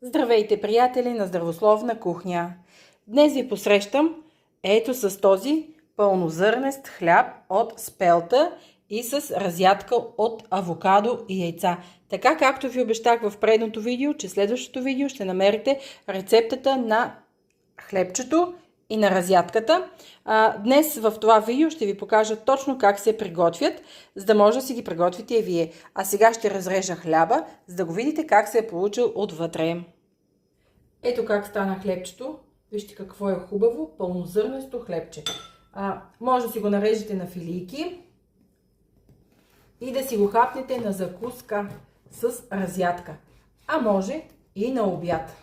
Здравейте, приятели на Здравословна кухня! Днес ви посрещам ето с този пълнозърнест хляб от спелта и с разядка от авокадо и яйца. Така както ви обещах в предното видео, че следващото видео ще намерите рецептата на хлебчето и на разядката. Днес в това видео ще ви покажа точно как се приготвят, за да може да си ги приготвите и вие. А сега ще разрежа хляба, за да го видите как се е получил отвътре. Ето как стана хлебчето. Вижте какво е хубаво, пълнозърнесто хлебче. Може да си го нарежете на филийки и да си го хапнете на закуска с разядка. А може и на обяд.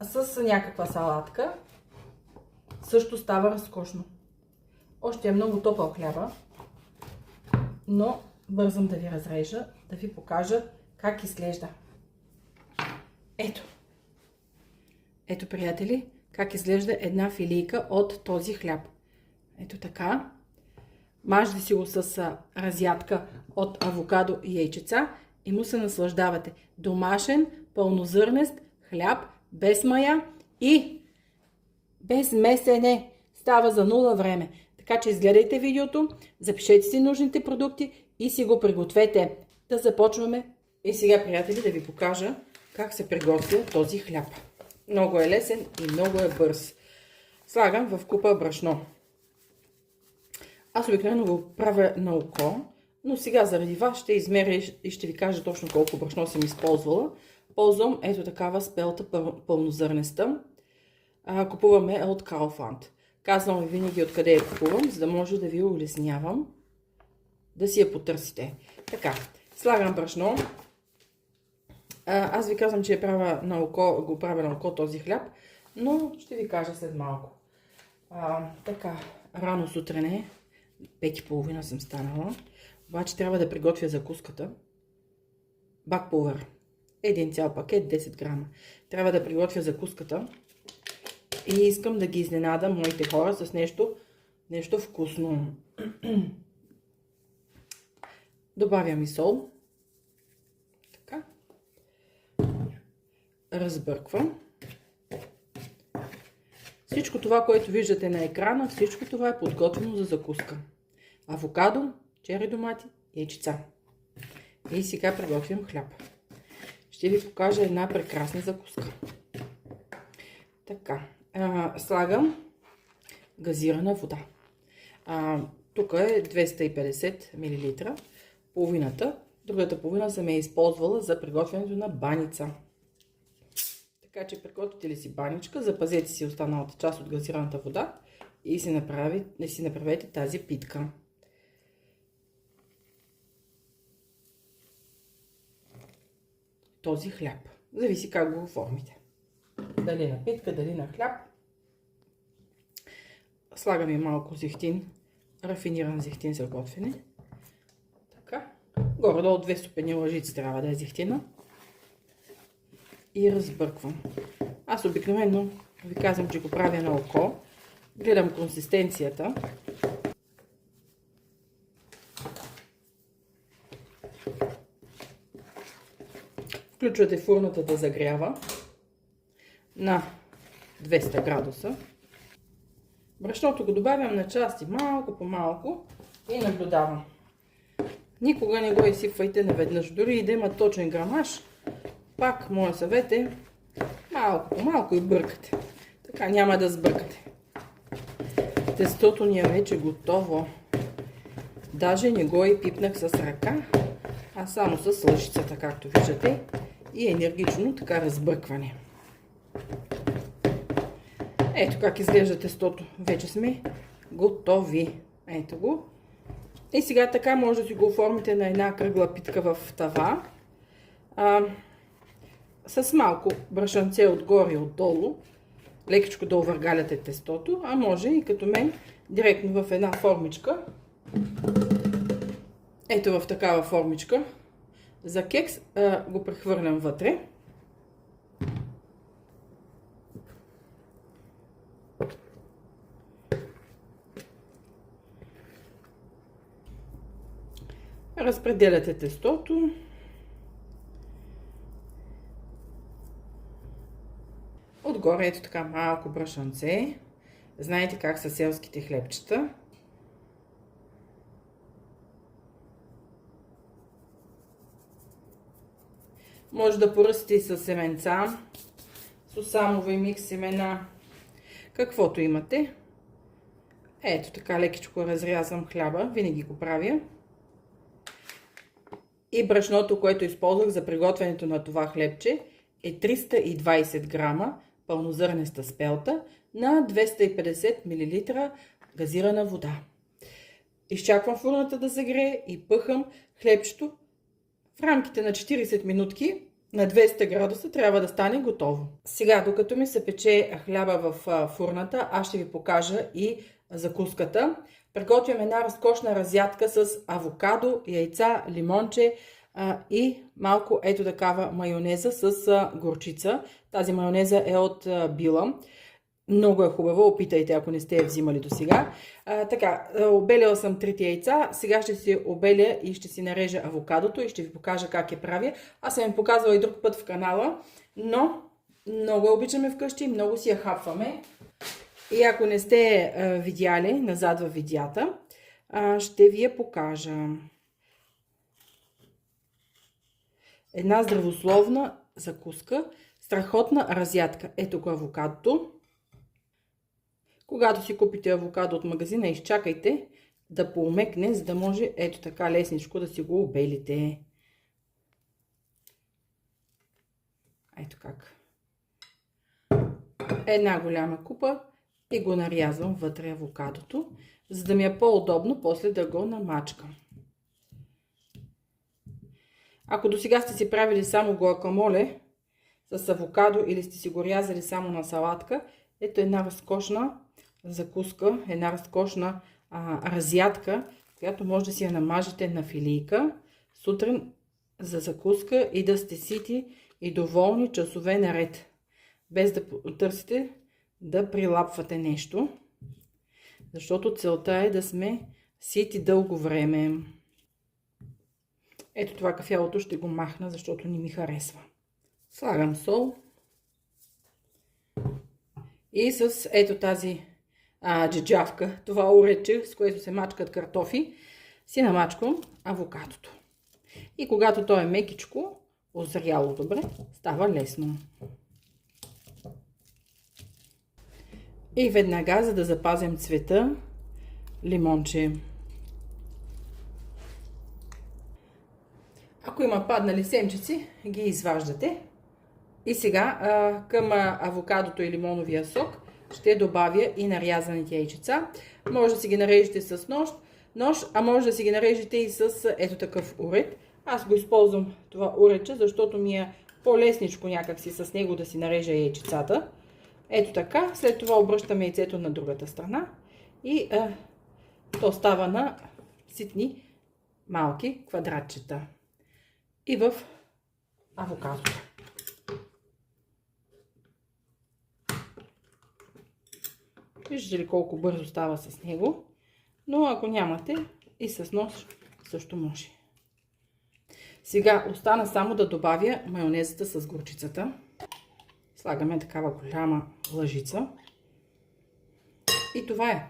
С някаква салатка също става разкошно. Още е много топъл хляба, но бързам да ви разрежа, да ви покажа как изглежда. Ето, приятели, как изглежда една филийка от този хляб. Ето така. Мажете си го с разядка от авокадо и яйчеца и му се наслаждавате. Домашен, пълнозърнест хляб, без мая и без месене. Става за нула време. Така че изгледайте видеото, запишете си нужните продукти и си го пригответе. Да започваме. И сега, приятели, да ви покажа как се приготвя този хляб. Много е лесен и много е бърз. Слагам в купа брашно. Аз обикновено го правя на око, но сега заради вас ще измеря и ще ви кажа точно колко брашно съм използвала. Ползвам ето такава спелта пълнозърнеста. Купуваме от Kaufland. Казвам ви винаги откъде я купувам, за да може да ви улеснявам да си я потърсите. Така, слагам брашно. Аз ви казвам, че го правя на око този хляб, но ще ви кажа след малко. Така, рано сутрене, 5:30 съм станала, обаче трябва да приготвя закуската. Бакпулвер, един цял пакет, 10 грама. Трябва да приготвя закуската и искам да ги изненадам моите хора с нещо вкусно. Добавям и сол. Разбърквам. Всичко това, което виждате на екрана, всичко това е подготвено за закуска. Авокадо, чери домати, яйчеца. И сега приготвям хляб. Ще ви покажа една прекрасна закуска. Така, слагам газирана вода. Тук е 250 мл, половината. Другата половина съм я използвала за приготвянето на баница. Така че приготвите ли си баничка, запазете си останалата част от газираната вода и си направете тази питка. Този хляб. Зависи как го оформите. Дали на питка, дали на хляб. Слагам и малко зехтин, рафиниран зехтин за готвене. Така. Горе-долу 2 стопени лъжици трябва да е зехтина. И разбърквам. Аз обикновено ви казвам, че го правя на око. Гледам консистенцията. Включвате фурната да загрява на 200 градуса. Брашното го добавям на части, малко по малко, и наблюдавам. Никога не го изсипвайте наведнъж. Дори и да има точен грамаж, пак моят съвет е малко по малко и бъркате. Така няма да сбъркате. Тестото ни е вече готово. Даже не го и пипнах с ръка, а само с лъжицата, както виждате. И енергично така разбъркване. Ето как изглежда тестото. Вече сме готови. Ето го. И сега така може да си го оформите на една кръгла питка в тава. С малко брашанце отгоре и отдолу. Лекичко да овъргаляте тестото. А може и като мен директно в една формичка. Ето в такава формичка. За кекс го прехвърлям вътре. Разпределяте тестото. Отгоре ето така малко брашанце. Знаете как са селските хлебчета. Може да поръстите и с семенца, сусамови микс семена, каквото имате. Ето така лекичко разрязвам хляба, винаги го правя. И брашното, което използвах за приготвянето на това хлебче, е 320 грама пълнозърнеста спелта на 250 мл газирана вода. Изчаквам фурната да загрее и пъхам хлебчето. В рамките на 40 минутки на 200 градуса трябва да стане готово. Сега, докато ми се пече хляба в фурната, аз ще ви покажа и закуската. Приготвям една разкошна разядка с авокадо, яйца, лимонче и малко ето такава майонеза с горчица. Тази майонеза е от Била. Много е хубава, опитайте, ако не сте я взимали до сега. Така, обеляла съм 3 яйца, сега ще си обеля и ще си нарежа авокадото и ще ви покажа как я правя. Аз съм ви показвала и друг път в канала, но много я обичаме вкъщи, много си я хапваме. И ако не сте видяли назад във видеята, ще ви я покажа. Една здравословна закуска, страхотна разядка. Ето го авокадото. Когато си купите авокадо от магазина, изчакайте да поумекне, за да може ето така лесничко да си го обелите. Ето как. Една голяма купа и го нарязвам вътре авокадото, за да ми е по-удобно после да го намачкам. Ако до сега сте си правили само гуакамоле с авокадо или сте си го рязали само на салатка, ето една разкошна закуска, една разкошна разядка, която може да си я намажете на филийка сутрин за закуска и да сте сити и доволни часове наред, без да търсите да прилапвате нещо, защото целта е да сме сити дълго време. Ето това кафялото ще го махна, защото не ми харесва. Слагам сол и с ето тази джеджавка, това урече, с което се мачкат картофи, си намачкам авокадото. И когато то е мекичко, озряло добре, става лесно. И веднага, за да запазим цвета, лимонче. Ако има паднали семчици, ги изваждате. И сега към авокадото и лимоновия сок ще добавя и нарязаните яйчеца. Може да си ги нарежете с нож, а може да си ги нарежете и с ето такъв уред. Аз го използвам това уредче, защото ми е по-лесничко някакси с него да си нарежа яйчецата. Ето така, след това обръщаме яйцето на другата страна и то става на ситни малки квадратчета. И в авокадото. Виждате ли колко бързо става с него? Но ако нямате и с нож също може. Сега остана само да добавя майонезата с горчицата. Слагаме такава голяма лъжица. И това е.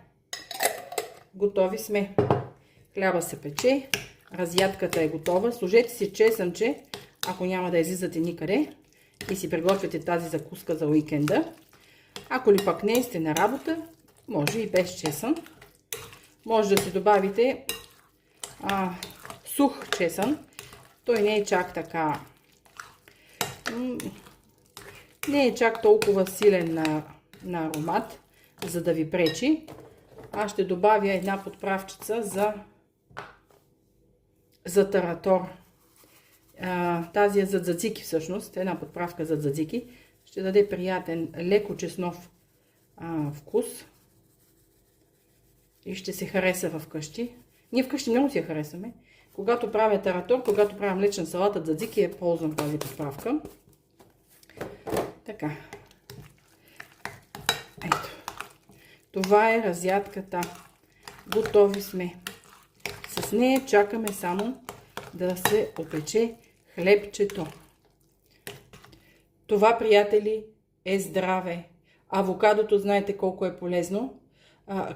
Готови сме. Хляба се пече. Разядката е готова. Сложете си чесънче, ако няма да излизате никъде. И си приготвяте тази закуска за уикенда. Ако ли пък не сте на работа, може и без чесън. Може да си добавите сух чесън. Той не е чак така... Не е чак толкова силен на аромат, за да ви пречи. Аз ще добавя една подправчица за таратор. Тази е за дзадзики всъщност. Една подправка за дзадзики. Ще даде приятен, леко чеснов вкус. И ще се хареса вкъщи. Ние вкъщи много си я харесаме. Когато правя таратор, когато правя млечна салата дзадзики, я ползвам тази подправка. Така. Ето. Това е разядката. Готови сме. С нея чакаме само да се опече хлебчето. Това, приятели, е здраве. Авокадото знаете колко е полезно,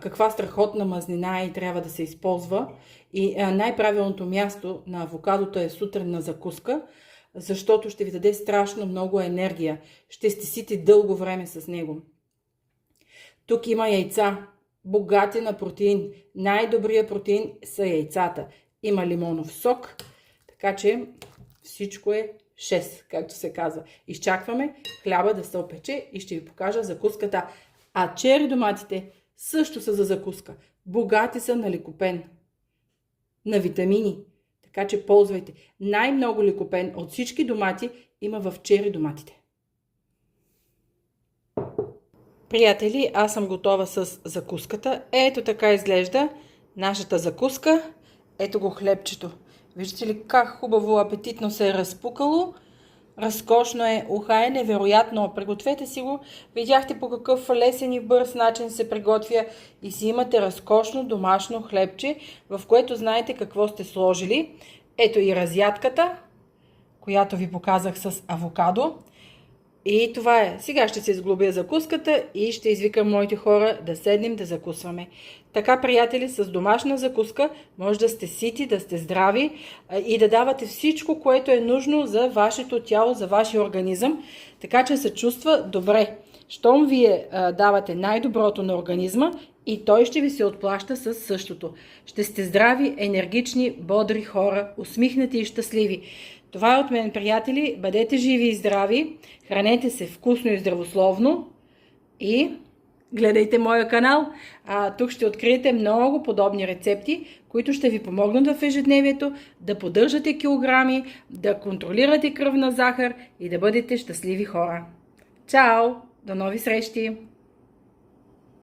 каква страхотна мазнина и трябва да се използва. И най-правилното място на авокадото е сутрин на закуска, защото ще ви даде страшно много енергия. Ще сте сити дълго време с него. Тук има яйца, богати на протеин. Най-добрият протеин са яйцата. Има лимонов сок, така че всичко е 6, както се казва. Изчакваме хляба да се опече и ще ви покажа закуската. А чери доматите също са за закуска. Богати са на ликопен, на витамини. Така че ползвайте. Най-много ликопен от всички домати има в чери доматите. Приятели, аз съм готова с закуската. Ето така изглежда нашата закуска. Ето го хлебчето. Виждате ли как хубаво, апетитно се е разпукало? Разкошно е, уха е невероятно. Пригответе си го. Видяхте по какъв лесен и бърз начин се приготвя и си имате разкошно домашно хлебче, в което знаете какво сте сложили. Ето и разядката, която ви показах с авокадо. И това е. Сега ще се изглобя закуската и ще извикам моите хора да седнем да закусваме. Така, приятели, с домашна закуска може да сте сити, да сте здрави и да давате всичко, което е нужно за вашето тяло, за вашия организъм, така че се чувства добре. Щом вие давате най-доброто на организма и той ще ви се отплаща със същото. Ще сте здрави, енергични, бодри хора, усмихнати и щастливи. Това е от мен, приятели. Бъдете живи и здрави, хранете се вкусно и здравословно и гледайте моя канал. Тук ще откриете много подобни рецепти, които ще ви помогнат в ежедневието да поддържате килограми, да контролирате кръвна захар и да бъдете щастливи хора. Чао! До нови срещи!